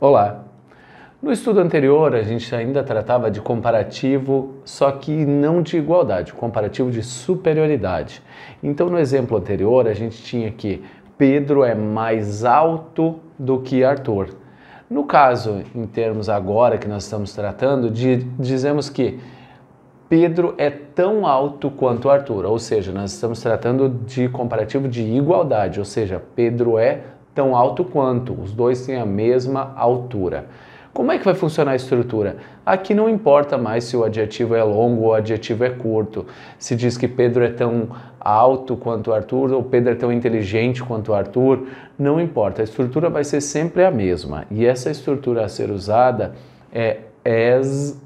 Olá! No estudo anterior, a gente ainda tratava de comparativo, só que não de igualdade, comparativo de superioridade. Então, no exemplo anterior, a gente tinha que Pedro é mais alto do que Arthur. No caso, em termos agora que nós estamos tratando, dizemos que Pedro é tão alto quanto Arthur, ou seja, nós estamos tratando de comparativo de igualdade, ou seja, Pedro é tão alto quanto, os dois têm a mesma altura. Como é que vai funcionar a estrutura? Aqui não importa mais se o adjetivo é longo ou o adjetivo é curto. Se diz que Pedro é tão alto quanto Arthur ou Pedro é tão inteligente quanto Arthur, não importa. A estrutura vai ser sempre a mesma. E essa estrutura a ser usada é as.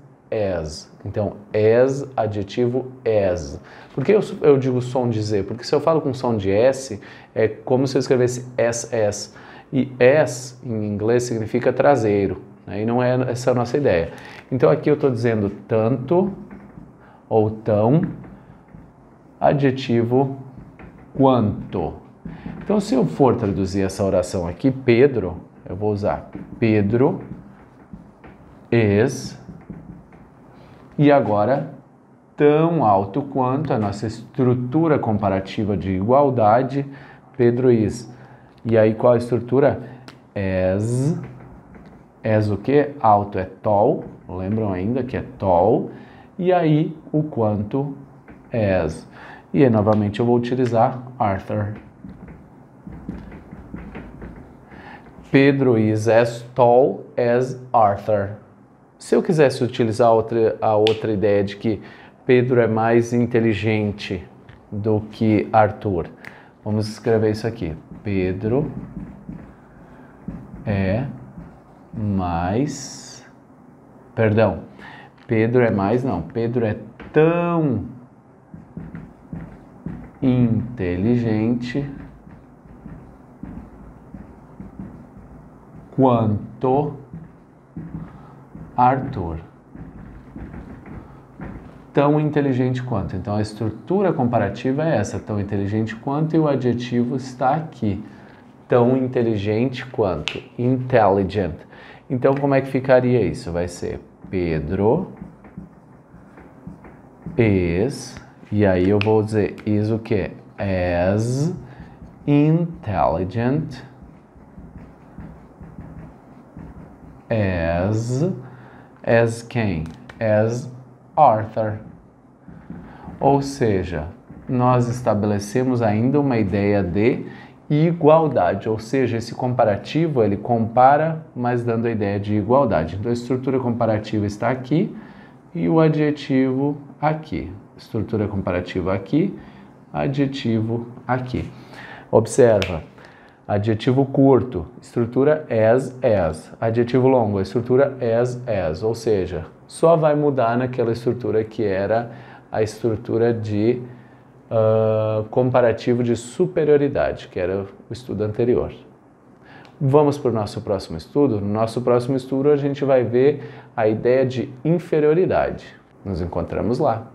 Então, as, adjetivo as. Por que eu digo som de Z? Porque se eu falo com som de S, é como se eu escrevesse SS. E as, em inglês, significa traseiro. E não é essa a nossa ideia. Então aqui eu estou dizendo tanto ou tão, adjetivo quanto. Então se eu for traduzir essa oração aqui, Pedro, eu vou usar Pedro is, e agora tão alto quanto, a nossa estrutura comparativa de igualdade, Pedro is. E aí qual a estrutura? As o que? Alto é tall, lembram ainda que é tall, e aí o quanto as. E aí, novamente eu vou utilizar Arthur. Pedro is as tall as Arthur. Se eu quisesse utilizar a outra ideia de que Pedro é mais inteligente do que Arthur, vamos escrever isso aqui. Pedro é mais, perdão, Pedro é mais, não, Pedro é tão inteligente quanto Arthur. Tão inteligente quanto. Então a estrutura comparativa é essa, tão inteligente quanto, e o adjetivo está aqui. Tão inteligente quanto, intelligent. Então, como é que ficaria isso? Vai ser Pedro is, e aí eu vou dizer is o quê? As intelligent as quem? As Arthur. Ou seja, nós estabelecemos ainda uma ideia de igualdade, ou seja, esse comparativo ele compara, mas dando a ideia de igualdade. Então a estrutura comparativa está aqui e o adjetivo aqui. Estrutura comparativa aqui, adjetivo aqui. Observa, adjetivo curto, estrutura as. Adjetivo longo, a estrutura as, ou seja, só vai mudar naquela estrutura que era a estrutura de comparativo de superioridade, que era o estudo anterior. Vamos para o nosso próximo estudo? No nosso próximo estudo a gente vai ver a ideia de inferioridade. Nos encontramos lá.